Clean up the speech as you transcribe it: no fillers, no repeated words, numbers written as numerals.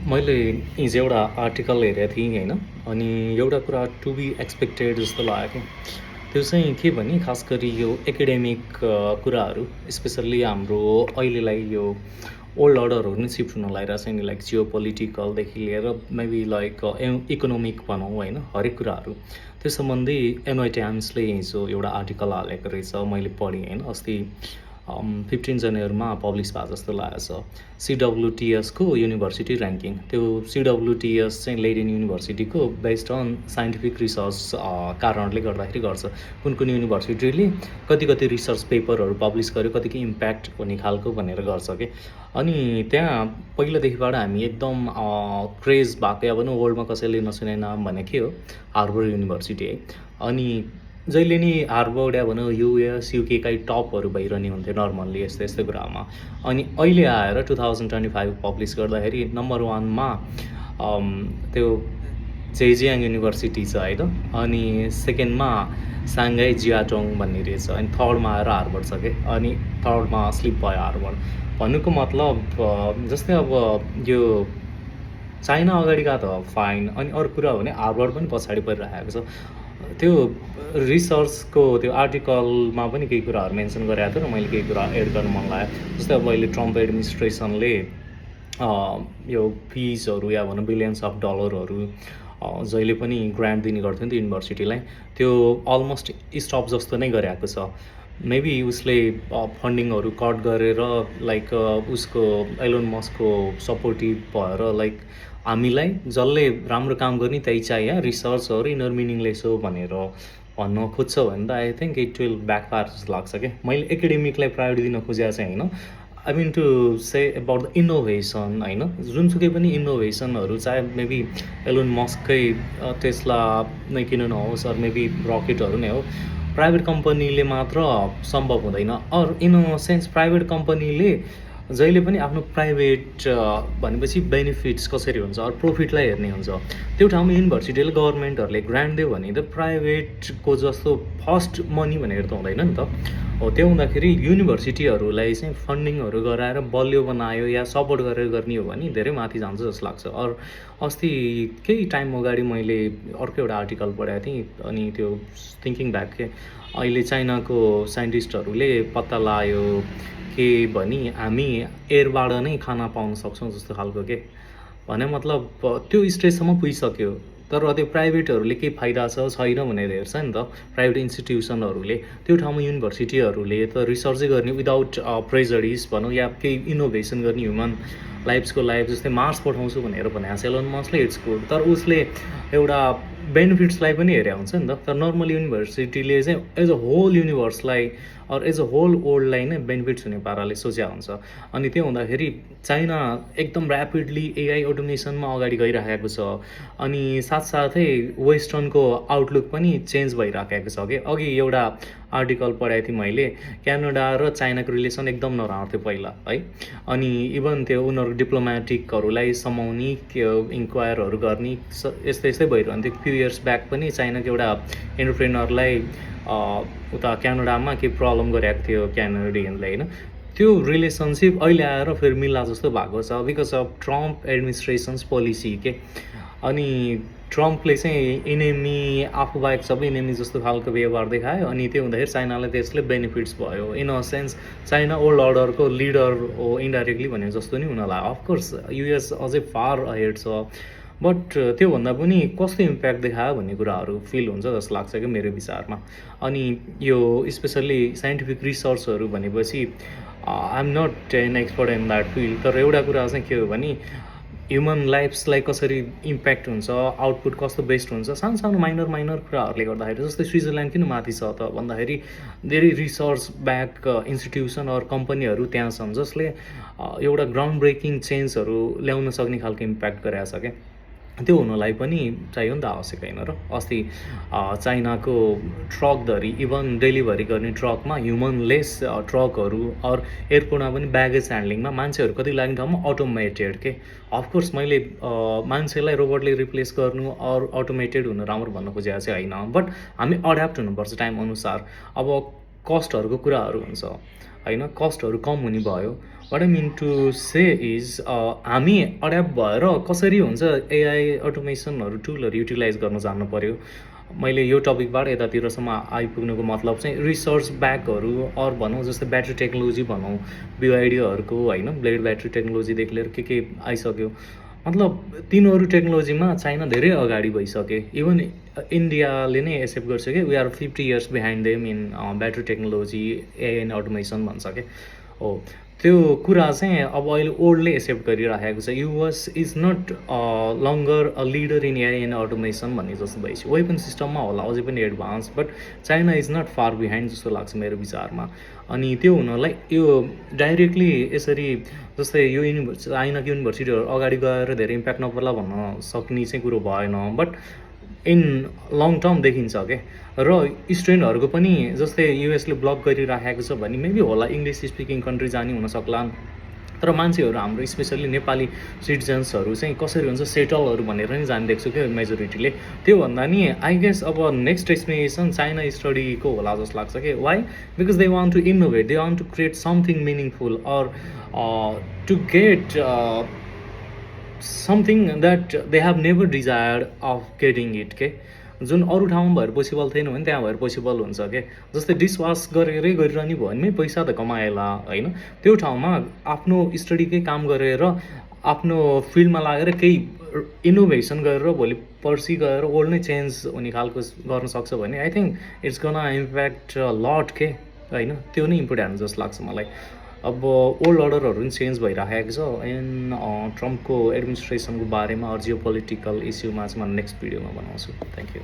मैले हिजो एउटा आर्टिकल हेरेको थिएँ होइन। अनि एउटा कुरा टु बी एक्सपेक्टेड जस्तो लाग्यो क्या। त्यो चाहिँ के भने खास गरी यो एकाडेमिक कुराहरू स्पेसल्ली हाम्रो अहिलेलाई यो ओल्ड अर्डरहरू नि सिफ्ट हुन लागिरहेको छ नि, लाइक जियो पोलिटिकलदेखि लिएर मेबी लाइक इकोनोमिक भनौँ होइन, हरेक कुराहरू त्यो सम्बन्धी एनवाई टाइम्सले हिजो एउटा आर्टिकल हालेको रहेछ, मैले पढेँ होइन अस्ति 15 जनवरीमा पब्लिस भएको जस्तो लागेको छ। सिडब्लुटिएसको युनिभर्सिटी ऱ्याङ्किङ, त्यो सिडब्लुटिएस चाहिँ लेइडेन युनिभर्सिटीको बेस्ड अन साइन्टिफिक रिसर्च कारणले गर्दाखेरि गर्छ। कुन कुन युनिभर्सिटीले कति कति रिसर्च पेपरहरू पब्लिस गर्यो, कतिको इम्प्याक्ट हुने खालको भनेर गर्छ कि। अनि त्यहाँ पहिलादेखिबाट हामी एकदम क्रेज भएको, अब भनौँ वर्ल्डमा कसैले नसुने नाम भने के हो, हार्वर्ड युनिभर्सिटी है। अनि जहिले नि हार्वर्ड या भनौँ युएस युकेकै टपहरू भइरहने हुन्थ्यो नर्मल्ली यस्तो यस्तो कुरामा। अनि अहिले आएर 2025 पब्लिस गर्दाखेरि नम्बर 1मा त्यो जेजियाङ युनिभर्सिटी छ है त। अनि सेकेन्डमा साङ्घाई जियाटोङ भन्ने रहेछ। अनि थर्डमा आएर हार्वर्ड छ कि। अनि थर्डमा स्लिप भयो हार्वर्ड। भन्नुको मतलब जस्तै अब यो चाइना अगाडि गएको त फाइन, अनि अरू कुरा हो भने हार्वर्ड पनि पछाडि परिरहेको छ। त्यो रिसर्चको त्यो आर्टिकलमा पनि केही कुराहरू मेन्सन गरेको थियो र मैले केही कुरा एड गर्नु मन लाग्यो। जस्तै अब अहिले ट्रम्प एडमिनिस्ट्रेसनले यो फिजहरू या भनौँ बिलियन्स अफ डलरहरू जहिले पनि ग्रान्ट दिने गर्थ्यो नि त युनिभर्सिटीलाई, त्यो अलमोस्ट स्टप जस्तो नै गरिरहेको छ। मेबी उसले फन्डिङहरू कट गरेर लाइक उसको एलोन मस्कको सपोर्टिभ भएर लाइक हामीलाई जसले राम्रो काम गर्ने त्यही चाहियो, रिसर्चहरू इनर मिनिङलेस हो भनेर भन्न खोज्छ भने त I think it will backfire जस्तो लाग्छ क्या। मैले एकाडेमिकलाई प्रायोरिटी दिन खोजेको चाहिँ होइन, I mean to say about the innovation होइन। जुनसुकै पनि इनोभेसनहरू चाहे मेबी एलोन मस्ककै टेस्ला नै किन नहोस्, अरू मेबी रकेटहरू नै हो, प्राइभेट कम्पनीले मात्र सम्भव हुँदैन। Or in a sense private कम्पनीले जहिले पनि आफ्नो प्राइभेट भनेपछि बेनिफिट्स कसरी हुन्छ, अरू प्रोफिटलाई हेर्ने हुन्छ। त्यो ठाउँमा युनिभर्सिटीले गभर्मेन्टहरूले ग्रान्ट दियो भने त प्राइभेटको जस्तो फर्स्ट मनी भनेर त हुँदैन नि त हो। त्यो हुँदाखेरि युनिभर्सिटीहरूलाई चाहिँ फन्डिङहरू गराएर बलियो बनायो या सपोर्ट गरेर गर्ने हो भने धेरै माथि जान्छ जस्तो लाग्छ। अरू अस्ति केही टाइम अगाडि मैले अर्को एउटा आर्टिकल पढाएको थिएँ, अनि त्यो थिङ्किङ ब्याक के अहिले चाइनाको साइन्टिस्टहरूले पत्ता लगायो के भनी हामी एयरबाट नै खाना पाउन सक्छौँ जस्तो खालको के भने, मतलब त्यो स्टेजसम्म पुगिसक्यो। तर त्यो प्राइभेटहरूले केही फाइदा छ छैन भनेर हेर्छ नि त प्राइभेट इन्स्टिट्युसनहरूले। त्यो ठाउँमा युनिभर्सिटीहरूले त रिसर्चै गर्ने विदाउट प्रेजडिस भनौँ या केही इनोभेसन गर्ने, ह्युमन लाइफ्सको लाइफ जस्तै मार्स पठाउँछु भनेर भनेको छ एलोन मस्कले, इट्स गुड। तर उसले एउटा बेनिफिट्सलाई पनि हेरे हुन्छ नि त। तर नर्मल युनिभर्सिटीले चाहिँ एज अ होल युनिभर्सलाई अर एज अ होल वर्ल्डलाई नै बेनिफिट्स हुने पाराले सोच्या हुन्छ। अनि त्यो हुँदाखेरि चाइना एकदम ऱ्यापिडली एआई अटोमेसनमा अगाडि गइराखेको छ। अनि साथसाथै वेस्टर्नको आउटलुक पनि चेन्ज भइराखेको छ कि। अघि एउटा आर्टिकल पढाएको थिएँ मैले, क्यानाडा र चाइनाको रिलेसन एकदम नराम्रो थियो पहिला है। अनि इभन त्यो उनीहरू डिप्लोमेटिकहरूलाई समाउने इन्क्वायरहरू गर्ने यस्तै यस्तै भइरहन्थ्यो। फ्यु इयर्स ब्याक पनि चाइनाको एउटा एन्टरप्रेनरलाई उता क्यानाडामा केही प्रब्लम गरेको थियो क्यानाडियनले होइन। त्यो रिलेसनसिप अहिले आएर फेरि मिल्ला जस्तो भएको छ बिकज अफ ट्रम्प एडमिनिस्ट्रेसन्स पोलिसी के। अनि ट्रम्पले चाहिँ इनेमी आफू बाहेक सबै इनेमी जस्तो खालको व्यवहार देखायो। अनि त्यो हुँदाखेरि चाइनालाई त्यसले बेनिफिट्स भयो। In a sense China old अर्डरको लिडर हो इन्डाइरेक्टली भने जस्तो नि हुन लाग्यो। अफकोर्स युएस अझै फार अहेड छ, बट त्योभन्दा पनि कस्तो इम्प्याक्ट देखायो भन्ने कुराहरू फिल हुन्छ जस्तो लाग्छ क्या मेरो विचारमा। अनि यो स्पेसल्ली साइन्टिफिक रिसर्चहरू भनेपछि I am not an expert in that field, तर एउटा कुरा चाहिँ के हो भने ह्युमन लाइफ्सलाई कसरी इम्प्याक्ट हुन्छ, आउटपुट कस्तो बेस्ट हुन्छ, सानो सानो माइनर कुराहरूले गर्दाखेरि। जस्तै स्विजरल्यान्ड किन माथि छ त भन्दाखेरि धेरै रिसर्च ब्याक इन्स्टिट्युसन अरू कम्पनीहरू त्यहाँ छन् जसले एउटा ग्राउन्ड ब्रेकिङ चेन्जहरू ल्याउन सक्ने खालको इम्प्याक्ट गरेको छ क्या। त्यो हुनलाई पनि चाहियो नि त, आवश्यक होइन र। अस्ति चाइनाको ट्रकधरि इभन डेलिभरी गर्ने ट्रकमा ह्युमनलेस ट्रकहरू अरू एयरपोर्टमा पनि ब्यागेज ह्यान्डलिङमा मान्छेहरू कति लाग्ने ठाउँमा अटोमेटेड के। अफकोर्स मैले मान्छेलाई रोबोटले रिप्लेस गर्नु अरू अटोमेटेड हुनु राम्रो भन्न खोजेको चाहिँ होइन, बट हामी अड्याप्ट हुनुपर्छ टाइम अनुसार। अब कस्टहरूको कुराहरू हुन्छ होइन, कस्टहरू कम हुने भयो। What I mean to say is हामी अड्याप्ट भएर कसरी हुन्छ एआई अटोमेसनहरू टुलहरू युटिलाइज गर्न जान्नु पऱ्यो। मैले यो टपिकबाट यतातिरसम्म आइपुग्नुको मतलब चाहिँ रिसर्च ब्याकहरू अर भनौँ जस्तै ब्याट्री टेक्नोलोजी भनौँ, बिओआइडीहरूको होइन, ब्लेड ब्याट्री टेक्नोलोजीदेखि लिएर के आइसक्यो। मतलब तिनीहरू टेक्नोलोजीमा चाइना धेरै अगाडि भइसके। इभन इन्डियाले नै एक्सेप्ट गर्छ कि we are 50 years behind them in battery technology, AI and automation भन्छ क्या। हो, त्यो कुरा चाहिँ अब अहिले वर्ल्डले एक्सेप्ट गरिराखेको छ। US is not longer a leader in AI and automation भन्ने जस्तो भएपछि वेपन सिस्टममा होला अझै पनि advance, but China is not far behind जस्तो लाग्छ मेरो विचारमा। अनि त्यो हुनलाई यो डाइरेक्टली यसरी जस्तै यो चाइनाको युनिभर्सिटीहरू अगाडि गएर धेरै इम्प्याक्ट नपर्ला भन्न सक्ने चाहिँ कुरो भएन, बट इन लङ टर्म देखिन्छ क्या। र स्टुडेन्टहरूको पनि जस्तै युएसले ब्लक गरिराखेको छ भने मेबी होला इङ्ग्लिस स्पिकिङ कन्ट्री जाने हुन सक्ला, तर मान्छेहरू हाम्रो स्पेसल्ली नेपाली सिटिजन्सहरू चाहिँ कसरी हुन्छ सेटलहरू भनेर नि जान देख्छु क्या मेजोरिटीले। त्योभन्दा नि आई गेस अब नेक्स्ट डेस्टिनेसन चाइना स्टडीको होला जस्तो लाग्छ कि। Why? Because they want to innovate, they want to create something meaningful or to get something that they have never desired of getting it के, जुन अरू ठाउँमा भएर पोसिबल थिएन भने त्यहाँ भएर पोसिबल हुन्छ के। जस्तै डिसवास गरेरै गरिरहने भयो भने पैसा त कमाएला होइन, त्यो ठाउँमा आफ्नो स्टडीकै काम गरेर आफ्नो फिल्डमा लागेर केही इनोभेसन गरेर भोलि पर्सि गएर वर्ल्ड नै चेन्ज हुने खालको गर्न सक्छ भने I think it's gun impact lot के होइन। त्यो नै इम्पोर्टेन्ट जस्तो लाग्छ मलाई। अब वर्ल्ड अर्डरहरू पनि चेन्ज भइराखेको छ एन्ड ट्रम्पको एडमिनिस्ट्रेसनको बारेमा अर जियो पोलिटिकल इस्युमा चाहिँ म नेक्स्ट भिडियोमा बनाउँछु। Thank you.